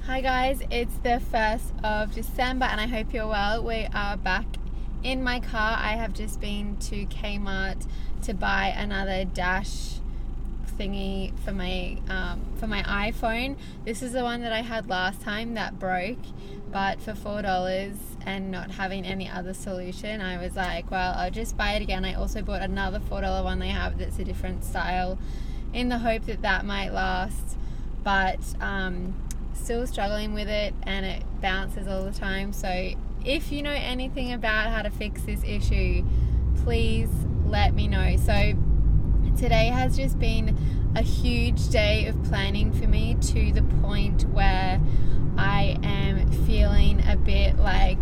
Hi guys, it's the 1st of December and I hope you're well. We are back in my car. I have just been to Kmart to buy another dash thingy for my iPhone. This is the one that I had last time that broke, but for $4 and not having any other solution, I was like, well, I'll just buy it again. I also bought another $4 one they have that's a different style in the hope that that might last, but still struggling with it and it bounces all the time. So if you know anything about how to fix this issue, please let me know. So today has just been a huge day of planning for me, to the point where I am feeling a bit like,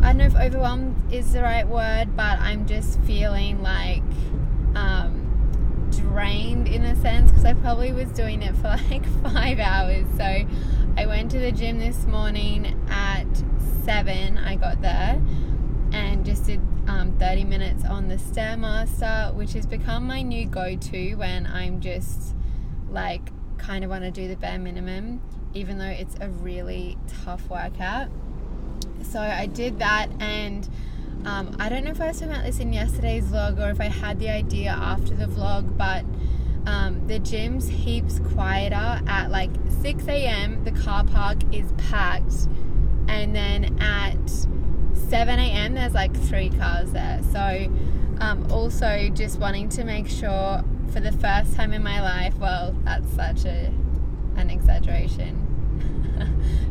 I don't know if overwhelmed is the right word, but I'm just feeling like drained in a sense, because I probably was doing it for like 5 hours. So I went to the gym this morning at 7. I got there and just did 30 minutes on the Stairmaster, which has become my new go-to when I'm just like kind of want to do the bare minimum, even though it's a really tough workout. So I did that, and I don't know if I was talking about this in yesterday's vlog or if I had the idea after the vlog, but the gym's heaps quieter. At like 6 a.m. the car park is packed, and then at 7 a.m. there's like 3 cars there. So also just wanting to make sure, for the first time in my life, well, that's such an exaggeration,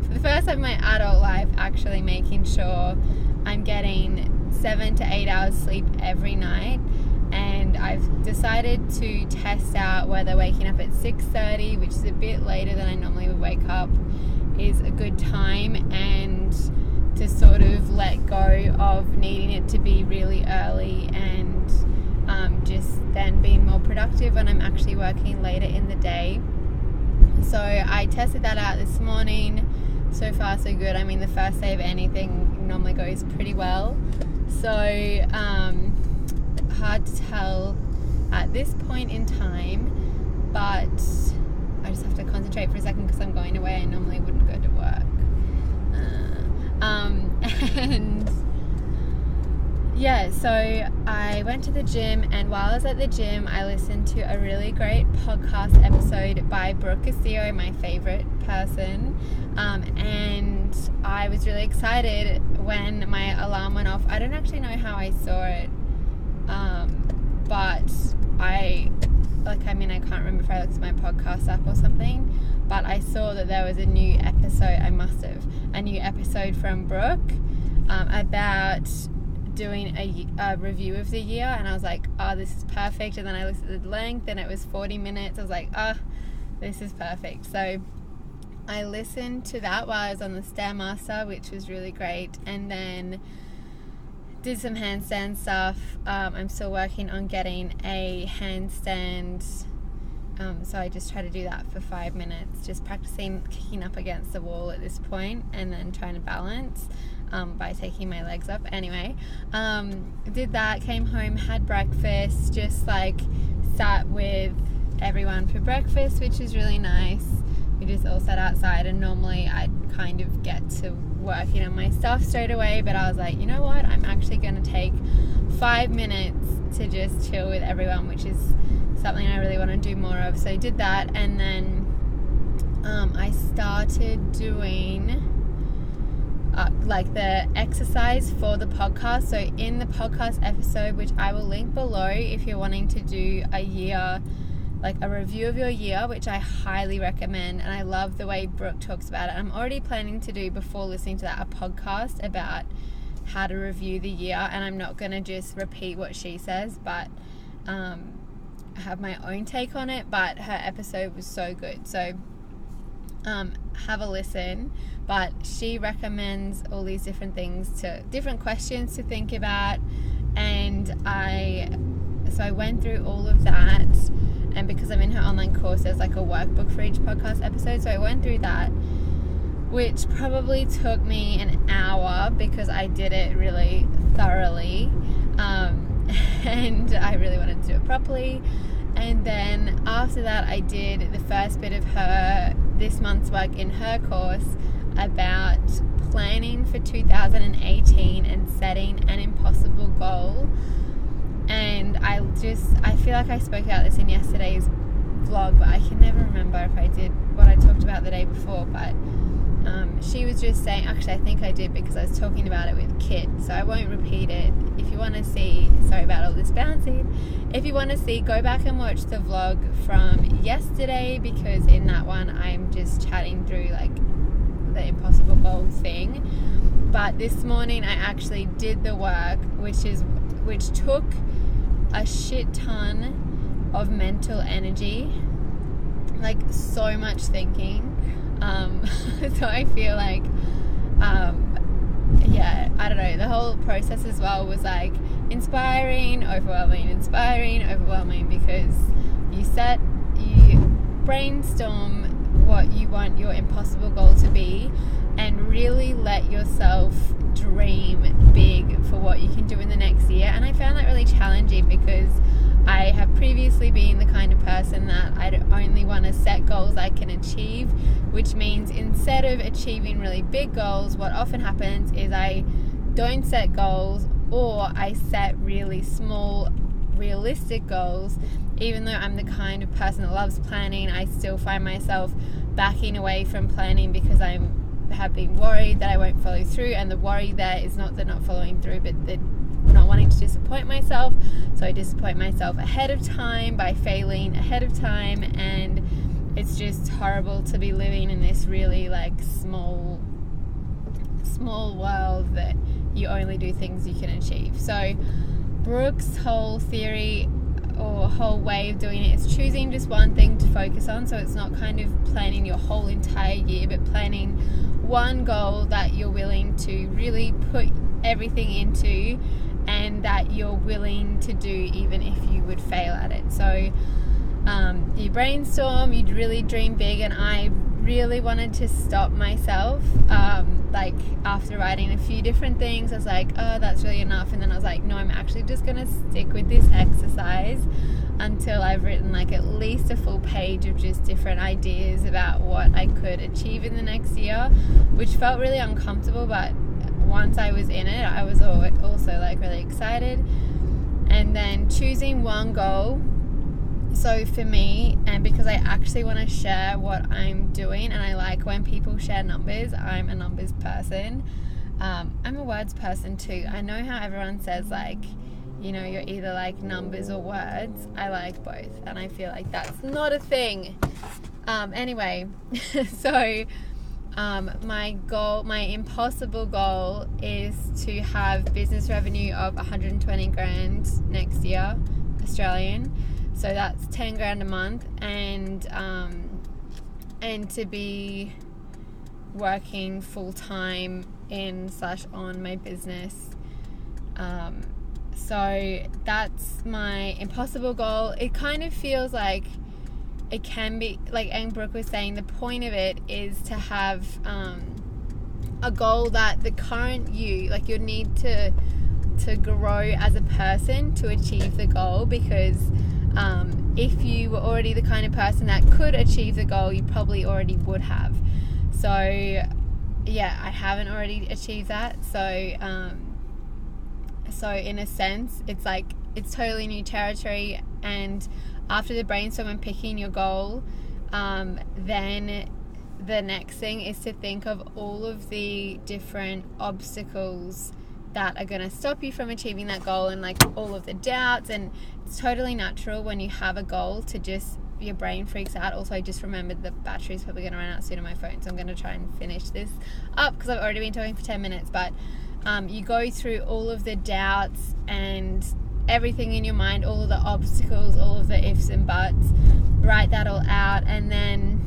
for the first time in my adult life, actually making sure I'm getting 7 to 8 hours sleep every night. And I've decided to test out whether waking up at 6:30, which is a bit later than I normally would wake up, is a good time, and to sort of let go of needing it to be really early, and just then being more productive when I'm actually working later in the day. So I tested that out this morning. So far so good. I mean, the first day of anything normally goes pretty well. So hard to tell at this point in time, but I just have to concentrate for a second because I'm going away. I normally wouldn't go to work. And yeah, so I went to the gym, and while I was at the gym, I listened to a really great podcast episode by Brooke Castillo, my favorite person, and I was really excited when my alarm went off. I don't actually know how I saw it, but I can't remember if I looked at my podcast app or something, but I saw that there was a new episode. A new episode from Brooke about doing a review of the year, and I was like, oh, this is perfect. And then I looked at the length and it was 40 minutes. I was like, this is perfect. So I listened to that while I was on the Stairmaster, which was really great, and then did some handstand stuff. I'm still working on getting a handstand, so I just try to do that for 5 minutes, just practicing kicking up against the wall at this point, and then trying to balance by taking my legs up. Anyway, did that, came home, had breakfast, just like sat with everyone for breakfast, which is really nice. We just all sat outside, and normally I'd kind of get to working on my stuff straight away, but I was like, you know what, I'm actually going to take 5 minutes to just chill with everyone, which is something I really want to do more of. So I did that, and then I started doing like the exercise for the podcast. So in the podcast episode, which I will link below if you're wanting to do a year, like a review of your year, which I highly recommend, and I love the way Brooke talks about it. I'm already planning to do, before listening to that, a podcast about how to review the year, and I'm not going to just repeat what she says, but I have my own take on it. But her episode was so good, so have a listen. But she recommends all these different things, different questions to think about, and I went through all of that. And because I'm in her online course, there's like a workbook for each podcast episode. So I went through that, which probably took me an hour because I did it really thoroughly. And I really wanted to do it properly. And then after that, I did the first bit of her this month's work in her course about planning for 2018 and setting an impossible goal. And I feel like I spoke about this in yesterday's vlog, but I can never remember if I did what I talked about the day before. But she was just saying, actually I think I did, because I was talking about it with Kit, so I won't repeat it. If you want to see, sorry about all this bouncing, if you want to see, go back and watch the vlog from yesterday, because in that one I'm just chatting through like the impossible goal thing. But this morning I actually did the work, which took a shit ton of mental energy, like so much thinking. So I feel like I don't know, the whole process as well was like inspiring, overwhelming, because you brainstorm what you want your impossible goal to be, and really let yourself dream big for what you can do in the next year. And I found that really challenging, because I have previously been the kind of person that I only want to set goals I can achieve, which means instead of achieving really big goals, what often happens is I don't set goals, or I set really small, realistic goals. Even though I'm the kind of person that loves planning, I still find myself backing away from planning because I have been worried that I won't follow through. And the worry there is not the not following through, but the not wanting to disappoint myself. So I disappoint myself ahead of time by failing ahead of time, and it's just horrible to be living in this really like small world that you only do things you can achieve. So Brooke's whole theory or whole way of doing it is choosing just one thing to focus on. So it's not kind of planning your whole entire year, but planning one goal that you're willing to really put everything into, and that you're willing to do even if you would fail at it. So you brainstorm, you'd really dream big, and I really wanted to stop myself. Like after writing a few different things, I was like, oh, that's really enough. And then I was like, no, I'm actually just going to stick with this exercise until I've written like at least a full page of just different ideas about what I could achieve in the next year, which felt really uncomfortable, but once I was in it, I was also like really excited. And then choosing one goal. So for me, and because I actually want to share what I'm doing, and I like when people share numbers, I'm a numbers person. I'm a words person too. I know how everyone says like, you know, you're either like numbers or words. I like both, and I feel like that's not a thing. Anyway, so my impossible goal is to have business revenue of 120 grand next year, Australian. So that's 10 grand a month, and to be working full time in/on my business. So that's my impossible goal. It kind of feels like it can be, like Anne Brooke was saying, the point of it is to have a goal that the current you, like you need to grow as a person to achieve the goal, because if you were already the kind of person that could achieve the goal, you probably already would have. So yeah, I haven't already achieved that. So in a sense, it's like it's totally new territory. And after the brainstorm and picking your goal, then the next thing is to think of all of the different obstacles that are going to stop you from achieving that goal, and like all of the doubts. And it's totally natural when you have a goal to just, your brain freaks out. Also, I just remembered the battery's probably going to run out soon on my phone, so I'm going to try and finish this up because I've already been talking for 10 minutes. But you go through all of the doubts and everything in your mind, all of the obstacles, all of the ifs and buts, write that all out, and then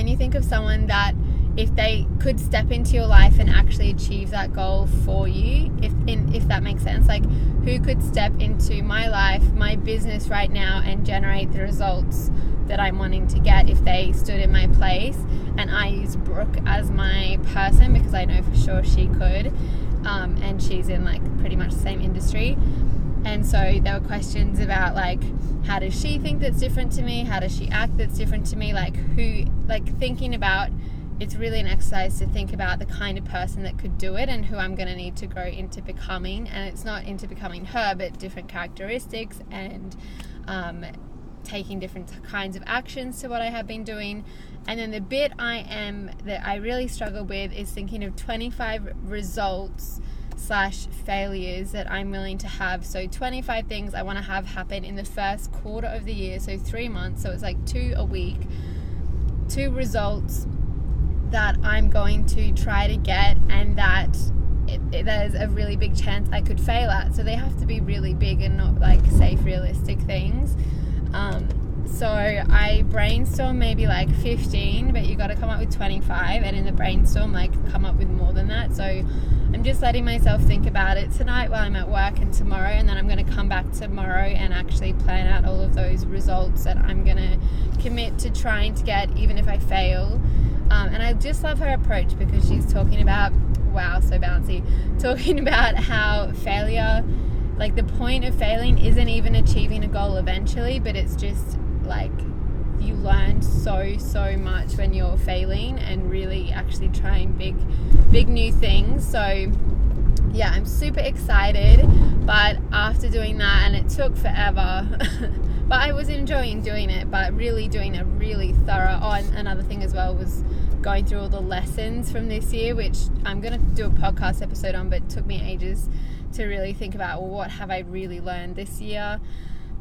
you think of someone that if they could step into your life and actually achieve that goal for you, if that makes sense, like who could step into my life, my business right now, and generate the results that I'm wanting to get if they stood in my place. And I use Brooke as my person because I know for sure she could, and she's in like pretty much the same industry. And so there were questions about like, how does she think that's different to me? How does she act that's different to me? Like thinking about, it's really an exercise to think about the kind of person that could do it and who I'm going to need to grow into becoming. And it's not into becoming her, but different characteristics and taking different kinds of actions to what I have been doing. And then the bit that I really struggle with is thinking of 25 results / failures that I'm willing to have. So 25 things I want to have happen in the first quarter of the year, so 3 months, so it's like 2 a week, 2 results that I'm going to try to get, and that there's a really big chance I could fail at. So they have to be really big and not like safe, realistic things. So I brainstorm maybe like 15, but you got to come up with 25, and in the brainstorm like come up with more than that. So I'm just letting myself think about it tonight while I'm at work and tomorrow, and then I'm going to come back tomorrow and actually plan out all of those results that I'm going to commit to trying to get, even if I fail. And I just love her approach, because she's talking about, wow, so bouncy, talking about how failure, like the point of failing isn't even achieving a goal eventually, but it's just like you learn so much when you're failing and really actually trying big new things. So yeah, I'm super excited. But after doing that, and it took forever, but I was enjoying doing it, but really doing a really thorough, another thing as well was going through all the lessons from this year, which I'm going to do a podcast episode on, but it took me ages to really think about, well, what have I really learned this year.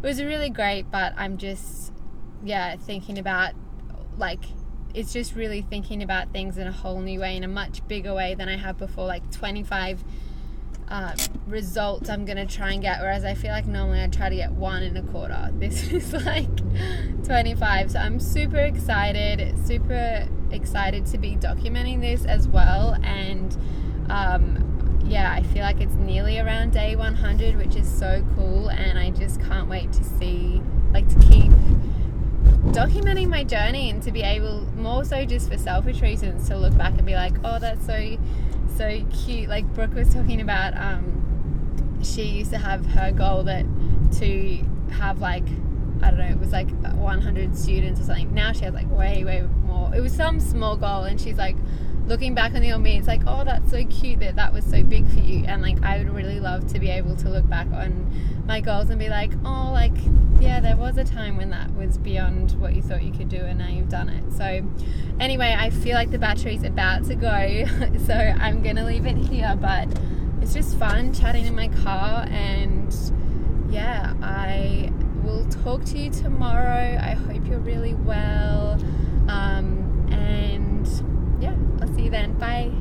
It was really great, but I'm just thinking about, like, it's just really thinking about things in a whole new way, in a much bigger way than I have before. Like 25 results I'm going to try and get, whereas I feel like normally I try to get 1 in a quarter. This is like 25. So I'm super excited to be documenting this as well. And I feel like it's nearly around day 100, which is so cool, and I just can't wait to see, like, to keep documenting my journey, and to be able, more so just for selfish reasons, to look back and be like, oh, that's so cute. Like Brooke was talking about, she used to have her goal to have, like, I don't know, it was like 100 students or something. Now she has like way more. It was some small goal, and she's like, looking back on the old me, it's like, oh, that's so cute that was so big for you. And like, I would really love to be able to look back on my goals and be like, oh, like, yeah, there was a time when that was beyond what you thought you could do, and now you've done it. So anyway, I feel like the battery's about to go, so I'm gonna leave it here. But it's just fun chatting in my car, and yeah, I will talk to you tomorrow. I hope you're really well, and yeah, I'll see you then. Bye.